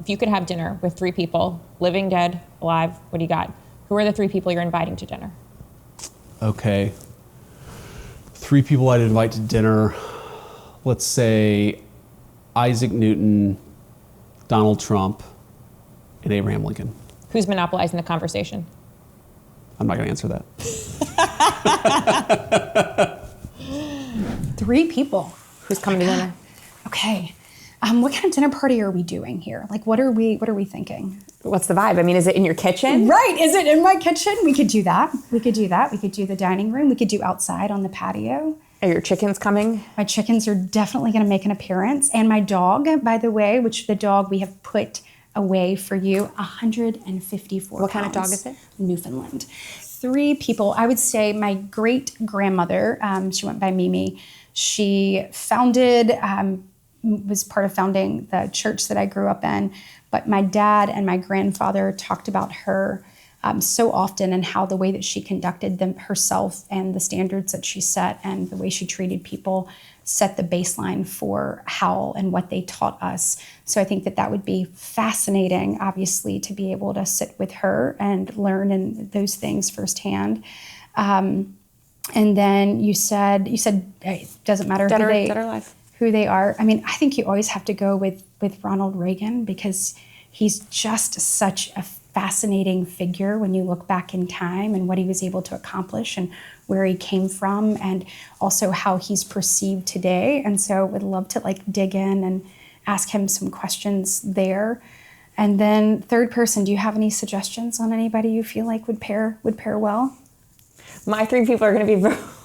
if you could have dinner with 3 people, living, dead, alive, what do you got? Who are the 3 people you're inviting to dinner? Okay. 3 people I'd invite to dinner. Let's say Isaac Newton, Donald Trump, and Abraham Lincoln. Who's monopolizing the conversation? I'm not going to answer that. 3 people. Who's coming to dinner? Okay. What kind of dinner party are we doing here? Like, what are we thinking? What's the vibe? I mean, is it in your kitchen? Right. Is it in my kitchen? We could do that. We could do the dining room. We could do outside on the patio. Are your chickens coming? My chickens are definitely going to make an appearance. And my dog, by the way, which the dog we have put away for you, 154 What kind of pounds. dog is it? Newfoundland. 3 people. I would say my great-grandmother, she went by Mimi. She was part of founding the church that I grew up in. But my dad and my grandfather talked about her so often and how the way that she conducted them herself and the standards that she set and the way she treated people set the baseline for how and what they taught us. So I think that would be fascinating, obviously, to be able to sit with her and learn in those things firsthand. And then you said it doesn't matter Dead or alive. Who they are. I mean, I think you always have to go with Ronald Reagan because he's just such a fascinating figure when you look back in time and what he was able to accomplish and where he came from and also how he's perceived today. And so would love to dig in and ask him some questions there. And then 3rd person, do you have any suggestions on anybody you feel like would pair well? My 3 people are going to be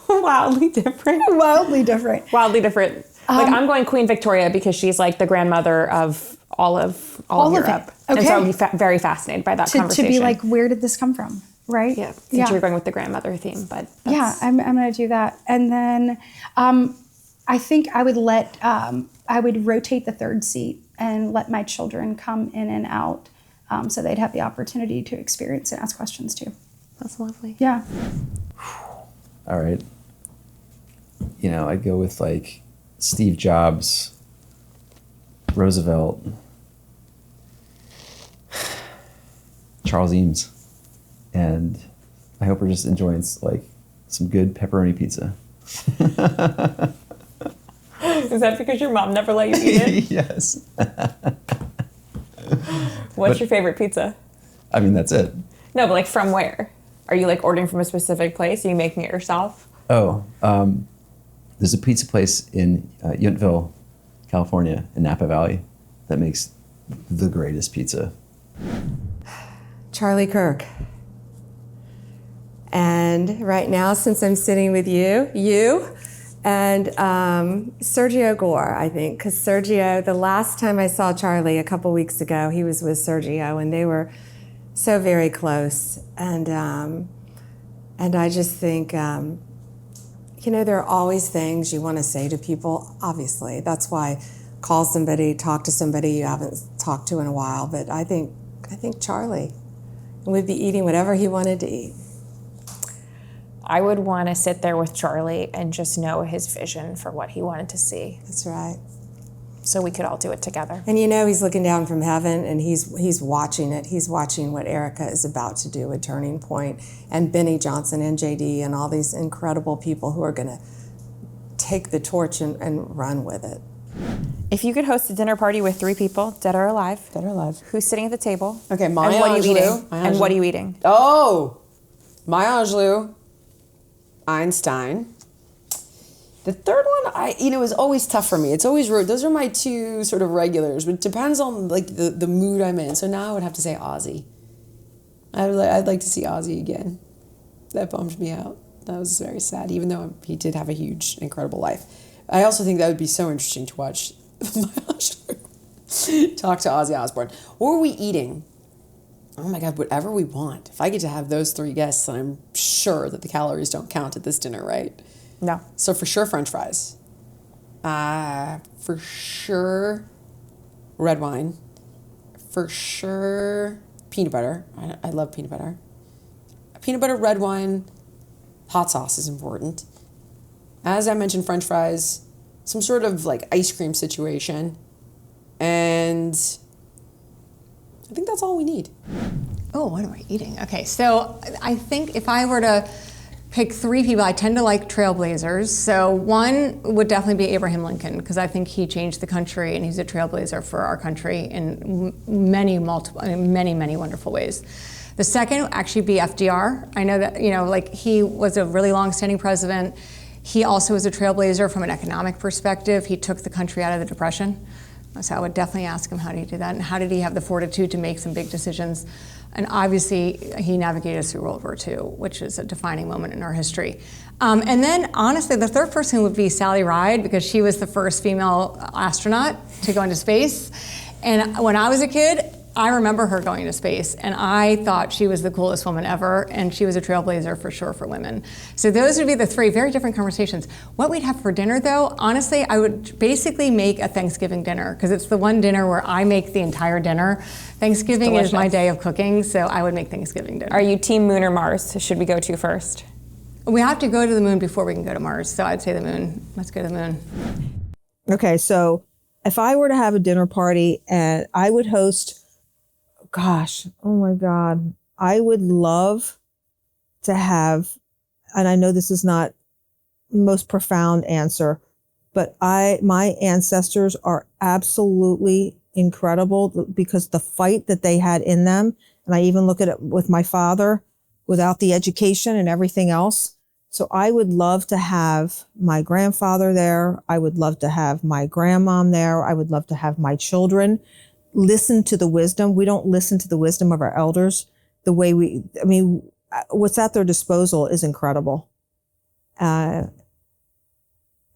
wildly different. Wildly different. Wildly different. I'm going Queen Victoria because she's like the grandmother of all of Europe. Okay. And so I'm very fascinated by that conversation. To be like, where did this come from? Right? Yeah. Since you're going with the grandmother theme, but I'm going to do that. And then I think I would I would rotate the 3rd seat and let my children come in and out so they'd have the opportunity to experience and ask questions too. That's lovely. Yeah. All right. I'd go with Steve Jobs, Roosevelt, Charles Eames, and I hope we're just enjoying some good pepperoni pizza. Is that because your mom never let you eat it? Yes. What's your favorite pizza? I mean, that's it. No, but from where? Are you ordering from a specific place? Are you making it yourself? Oh, there's a pizza place in Yountville, California, in Napa Valley, that makes the greatest pizza. Charlie Kirk. And right now, since I'm sitting with you, and Sergio Gore, I think, because Sergio, the last time I saw Charlie a couple weeks ago, he was with Sergio, and they were so very close. And I just think, there are always things you want to say to people, obviously. That's why call somebody, talk to somebody you haven't talked to in a while. But I think Charlie would be eating whatever he wanted to eat. I would want to sit there with Charlie and just know his vision for what he wanted to see. That's right. So we could all do it together. And he's looking down from heaven and he's watching it. He's watching what Erica is about to do at Turning Point, and Benny Johnson and JD and all these incredible people who are going to take the torch and run with it. If you could host a dinner party with 3 people, dead or alive. Dead or alive. Who's sitting at the table? Okay, Maya and what are you Angelou. eating? And what are you eating? Oh! Maya Angelou, Einstein. The 3rd one, is always tough for me. It's always rude. Those are my 2 sort of regulars, but it depends on the mood I'm in. So now I would have to say Ozzy. I'd like to see Ozzy again. That bummed me out. That was very sad, even though he did have a huge, incredible life. I also think that would be so interesting to watch talk to Ozzy Osbourne. What are we eating? Oh my God, whatever we want. If I get to have those 3 guests, then I'm sure that the calories don't count at this dinner, right? No. So for sure, French fries. For sure, red wine. For sure, peanut butter. I love peanut butter. Peanut butter, red wine, hot sauce is important. As I mentioned, French fries, some sort of ice cream situation, and I think that's all we need. Oh, what am I eating? Okay, so I think if I were to pick 3 people, I tend to like trailblazers. So one would definitely be Abraham Lincoln, because I think he changed the country and he's a trailblazer for our country in many wonderful ways. The second would actually be FDR. I know that, like he was a really long-standing president. He also was a trailblazer from an economic perspective. He took the country out of the Depression. So I would definitely ask him how did he do that and how did he have the fortitude to make some big decisions. And obviously he navigated us through World War II, which is a defining moment in our history. And then honestly, the third person would be Sally Ride, because she was the first female astronaut to go into space. And when I was a kid, I remember her going to space, and I thought she was the coolest woman ever, and she was a trailblazer for sure for women. So those would be the 3 very different conversations. What we'd have for dinner, though, honestly, I would basically make a Thanksgiving dinner, because it's the one dinner where I make the entire dinner. Thanksgiving is my day of cooking, so I would make Thanksgiving dinner. Are you team moon or Mars? Should we go to first? We have to go to the moon before we can go to Mars, so I'd say the moon. Let's go to the moon. Okay, so if I were to have a dinner party and I would host, gosh, oh my God, I would love to have, and I know this is not the most profound answer, but my ancestors are absolutely incredible, because the fight that they had in them, and I even look at it with my father without the education and everything else. So I would love to have my grandfather there. I would love to have my grandmom there. I would love to have my children listen to the wisdom. We don't listen to the wisdom of our elders the way what's at their disposal is incredible. And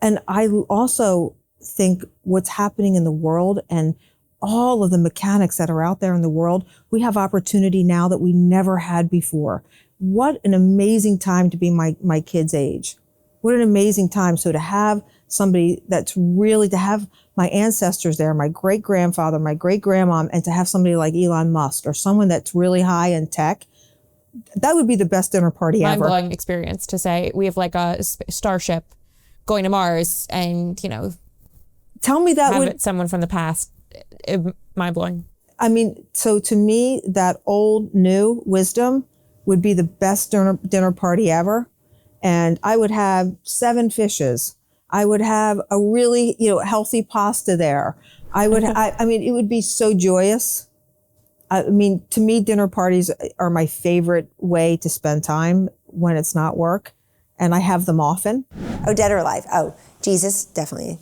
I also think what's happening in the world and all of the mechanics that are out there in the world, we have opportunity now that we never had before. What an amazing time to be my kid's age. What an amazing time. So to have somebody that's really, to have my ancestors there, my great-grandfather, my great-grandmom, and to have somebody like Elon Musk or someone that's really high in tech, that would be the best dinner party ever. Mind-blowing experience to say we have like a starship going to Mars and, tell me that have someone from the past. Mind-blowing. I mean, so to me, that old new wisdom would be the best dinner party ever. And I would have 7 fishes. I would have a really, healthy pasta there. I would, I mean, it would be so joyous. I mean, to me, dinner parties are my favorite way to spend time when it's not work. And I have them often. Oh, dead or alive? Oh, Jesus, definitely.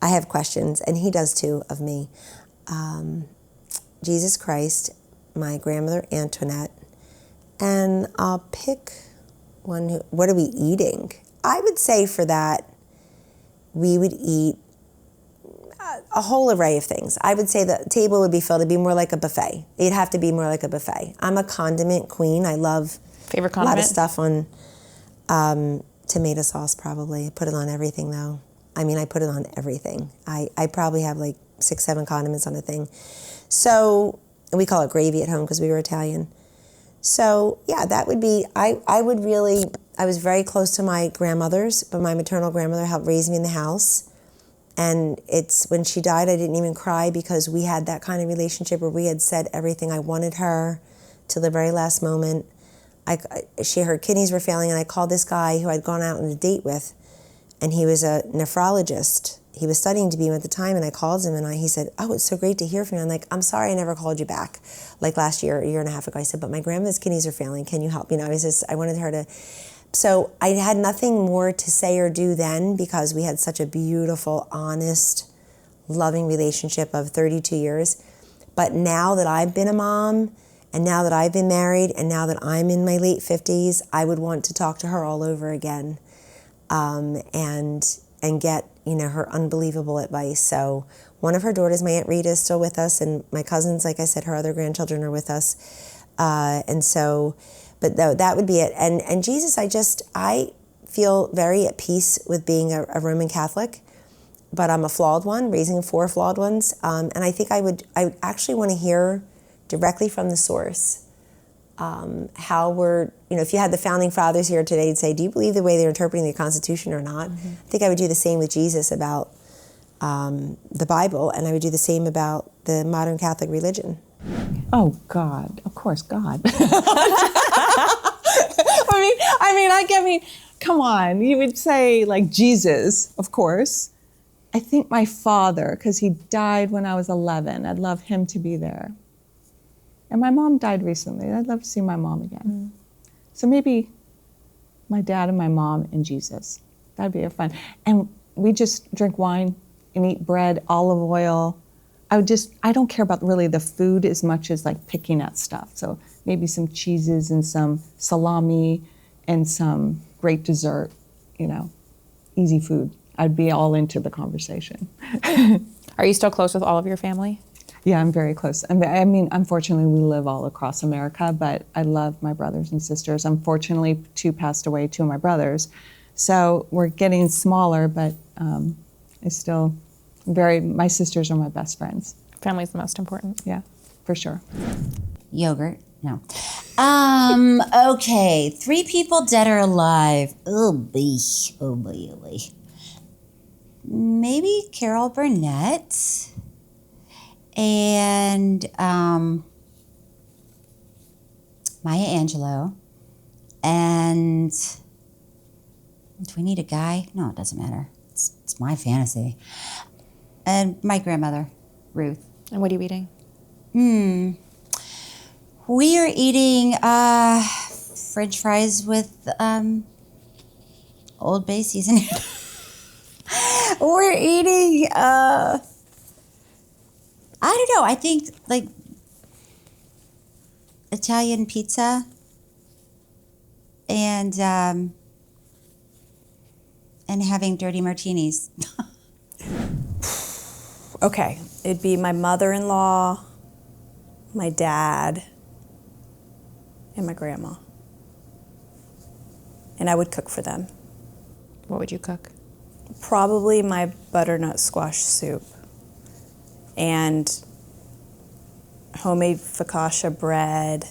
I have questions, and he does too, of me. Jesus Christ, my grandmother Antoinette, and I'll pick one what are we eating? I would say for that, we would eat a whole array of things. I would say the table would be filled. It'd be more like a buffet. It'd have to be more like a buffet. I'm a condiment queen. I love Favorite a condiment? lot of stuff on tomato sauce probably. I put it on everything though. I mean, I put it on everything. I probably have like 6, 7 condiments on a thing. So, and we call it gravy at home because we were Italian. So yeah, that would be, I was very close to my grandmothers, but my maternal grandmother helped raise me in the house. And it's, when she died, I didn't even cry because we had that kind of relationship where we had said everything. I wanted her to the very last moment. Her kidneys were failing, and I called this guy who I'd gone out on a date with, and he was a nephrologist. He was studying to be at the time, and I called him, and he said, "Oh, it's so great to hear from you." I'm like, "I'm sorry I never called you back, like last year, a year and a half ago." I said, "But my grandma's kidneys are failing. Can you help?" I wanted her to. So I had nothing more to say or do then because we had such a beautiful, honest, loving relationship of 32 years. But now that I've been a mom, and now that I've been married, and now that I'm in my late 50s, I would want to talk to her all over again, and get her unbelievable advice. So one of her daughters, my Aunt Rita, is still with us, and my cousins, like I said, her other grandchildren are with us, and so. But that would be it. And Jesus, I feel very at peace with being a Roman Catholic, but I'm a flawed one, raising 4 flawed ones. And I think I would actually want to hear directly from the source how we're, if you had the founding fathers here today and say, do you believe the way they're interpreting the Constitution or not? Mm-hmm. I think I would do the same with Jesus about the Bible, and I would do the same about the modern Catholic religion. Oh, God. Of course, God. I mean, come on. You would say, like, Jesus, of course. I think my father, because he died when I was 11. I'd love him to be there. And my mom died recently. I'd love to see my mom again. So maybe my dad and my mom and Jesus. That'd be fun. And we just drink wine and eat bread, olive oil. I don't care about really the food as much as like picking at stuff. So maybe some cheeses and some salami and some great dessert, easy food. I'd be all into the conversation. Are you still close with all of your family? Yeah, I'm very close. I mean, unfortunately, we live all across America, but I love my brothers and sisters. Unfortunately, 2 passed away, 2 of my brothers. So we're getting smaller, but it's still my sisters are my best friends. Family's the most important. Yeah, for sure. Yogurt? No. Okay, 3 people dead or alive. Oh boy, oh boy, oh boy. Maybe Carol Burnett and Maya Angelou. And do we need a guy? No, it doesn't matter. It's my fantasy. And my grandmother, Ruth. And what are you eating? We are eating French fries with Old Bay seasoning. We're eating, I don't know, I think like Italian pizza and having dirty martinis. Okay, it'd be my mother-in-law, my dad, and my grandma. And I would cook for them. What would you cook? Probably my butternut squash soup and homemade focaccia bread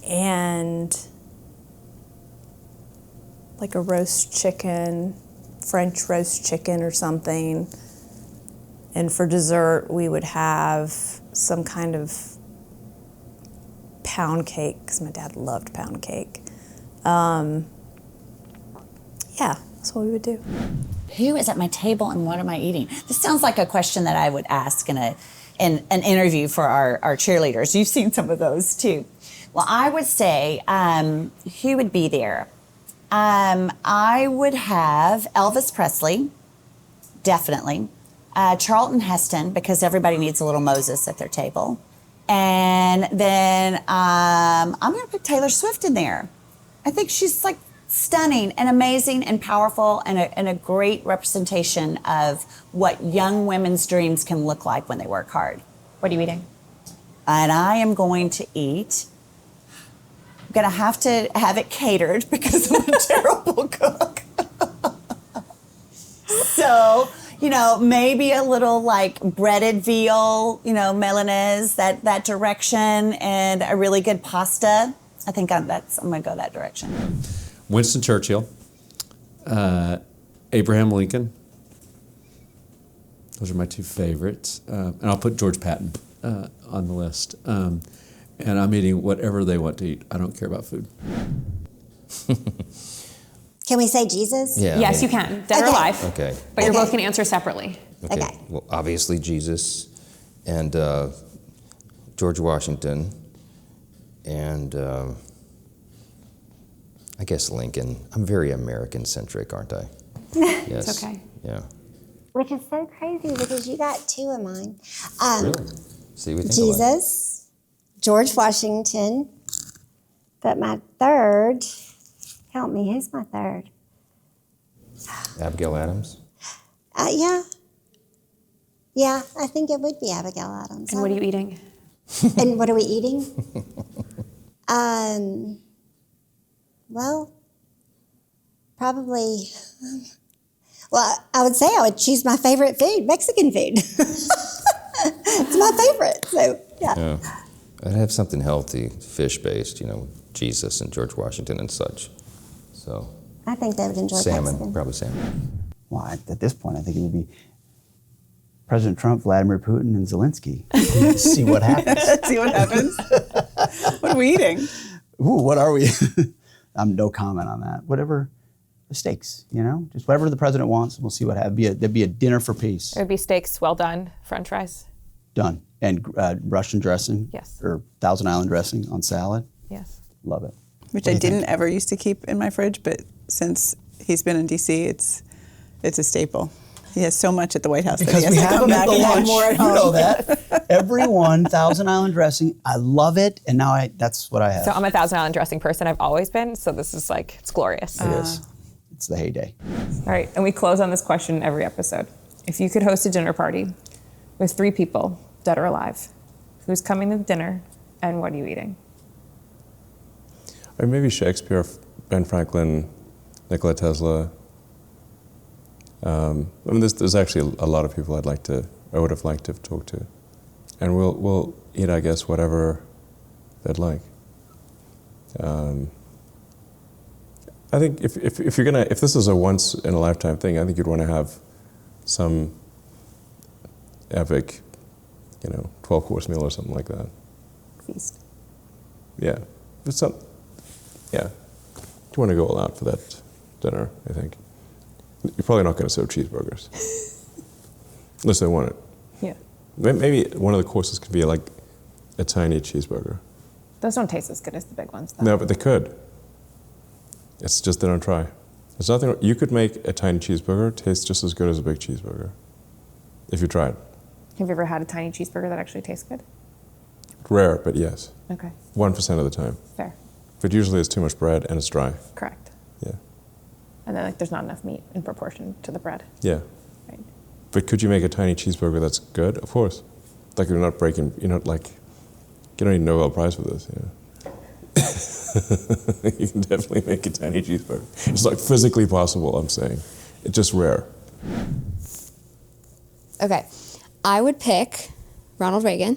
and like a roast chicken, French roast chicken or something. And for dessert, we would have some kind of pound cake, because my dad loved pound cake. Yeah, that's what we would do. Who is at my table and what am I eating? This sounds like a question that I would ask in an interview for our cheerleaders. You've seen some of those too. Well, I would say, who would be there? I would have Elvis Presley, definitely. Charlton Heston, because everybody needs a little Moses at their table. And then I'm going to put Taylor Swift in there. I think she's like stunning and amazing and powerful and a great representation of what young women's dreams can look like when they work hard. What are you eating? And I am going to eat. I'm going to have it catered because I'm a terrible cook. So, maybe a little like breaded veal, Milanese, that direction, and a really good pasta. I think I'm going to go that direction. Winston Churchill, Abraham Lincoln. Those are my 2 favorites. And I'll put George Patton on the list. And I'm eating whatever they want to eat. I don't care about food. Can we say Jesus? Yeah. Yes, you can. Dead or alive. Okay. But you're both going to answer separately. Okay. Well, obviously Jesus and George Washington and I guess Lincoln. I'm very American-centric, aren't I? Yes. It's okay. Yeah. Which is so crazy because you got 2 of mine. Really? See, we think Jesus, George Washington, but my third, help me, who's my third? Abigail Adams? Yeah, I think it would be Abigail Adams. And what are you eating? And what are we eating? Well, probably, I would say I would choose my favorite food, Mexican food. It's my favorite, so yeah. I'd have something healthy, fish-based, Jesus and George Washington and such. So. I think they would enjoy salmon, Mexican. probably salmon. Well, at this point, I think it would be President Trump, Vladimir Putin, and Zelensky. See what happens. See what happens. What are we eating? Ooh, what are we? No comment on that. Whatever the steaks, just whatever the president wants, we'll see what happens. There'd be a dinner for peace. It would be steaks, well done, French fries. Done. And Russian dressing. Yes. Or Thousand Island dressing on salad. Yes. Love it. Which I didn't ever used to keep in my fridge, but since he's been in D.C., it's a staple. He has so much at the White House Because that we he has to have come them at back the and have lunch. more at You home. know that. Everyone, Thousand Island dressing. I love it, and now that's what I have. So I'm a Thousand Island dressing person. I've always been. So this is it's glorious. It is. It's the heyday. All right, and we close on this question every episode. If you could host a dinner party with 3 people, dead or alive, who's coming to the dinner, and what are you eating? Or maybe Shakespeare, Ben Franklin, Nikola Tesla. There's actually a lot of people I would have liked to have talked to, and we'll eat, I guess, whatever they'd like. I think if this is a once in a lifetime thing, I think you'd want to have some epic, 12-course meal or something like that. Feast. Yeah, yeah. You want to go all out for that dinner, I think. You're probably not going to serve cheeseburgers. Unless they want it. Yeah. Maybe one of the courses could be a tiny cheeseburger. Those don't taste as good as the big ones, though. No, but they could. It's just they don't try. There's nothing. You could make a tiny cheeseburger taste just as good as a big cheeseburger, if you tried. Have you ever had a tiny cheeseburger that actually tastes good? Rare, but yes. Okay. 1% of the time. Fair. But usually it's too much bread and it's dry. Correct. Yeah. And then there's not enough meat in proportion to the bread. Yeah. Right. But could you make a tiny cheeseburger that's good? Of course. You're not breaking. You don't need a Nobel Prize for this. You can definitely make a tiny cheeseburger. It's physically possible. I'm saying, it's just rare. Okay, I would pick Ronald Reagan.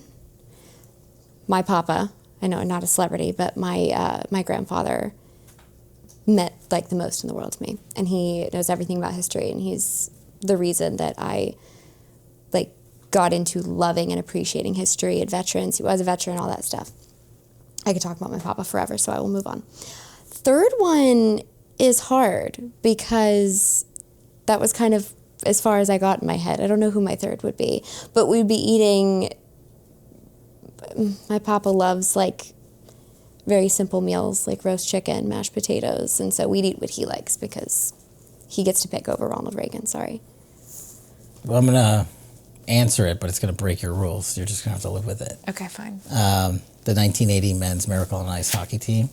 My papa. I know, not a celebrity, but my grandfather meant the most in the world to me, and he knows everything about history, and he's the reason that I got into loving and appreciating history and veterans. He was a veteran, all that stuff. I could talk about my papa forever, so I will move on. Third one is hard because that was kind of as far as I got in my head. I don't know who my third would be, but we'd be eating. My papa loves very simple meals like roast chicken, mashed potatoes, and so we'd eat what he likes because he gets to pick over Ronald Reagan. Sorry. Well, I'm gonna answer it, but it's gonna break your rules. You're just gonna have to live with it. Okay, fine. The 1980 men's Miracle on Ice hockey team,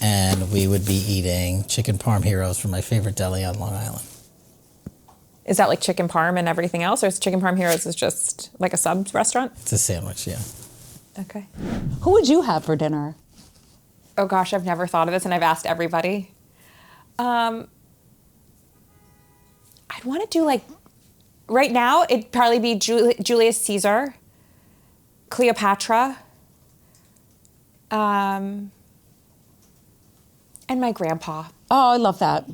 and we would be eating chicken parm heroes from my favorite deli on Long Island. Is that like chicken parm and everything else, or is chicken parm heroes is just like a sub restaurant? It's a sandwich, yeah. Okay. Who would you have for dinner? Oh gosh, I've never thought of this, and I've asked everybody. I'd want to do right now, it'd probably be Julius Caesar, Cleopatra, and my grandpa. Oh, I love that.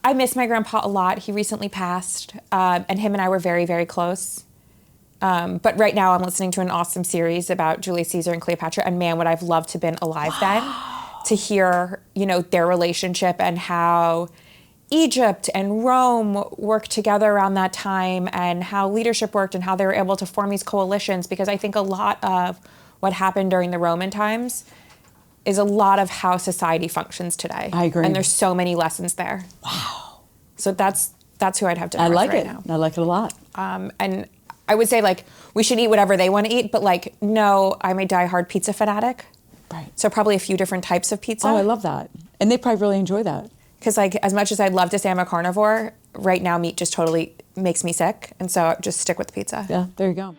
I miss my grandpa a lot. He recently passed, and him and I were very, very close. But right now I'm listening to an awesome series about Julius Caesar and Cleopatra, and man, would I've loved to have been alive then to hear, their relationship and how Egypt and Rome worked together around that time and how leadership worked and how they were able to form these coalitions, because I think a lot of what happened during the Roman times is a lot of how society functions today. I agree. And there's so many lessons there. Wow. So that's who I'd have dinner I like with it. right now. I like it a lot. And I would say we should eat whatever they want to eat, but no, I'm a diehard pizza fanatic. Right. So probably a few different types of pizza. Oh, I love that. And they probably really enjoy that. Because as much as I'd love to say I'm a carnivore, right now meat just totally makes me sick. And so just stick with the pizza. Yeah, there you go.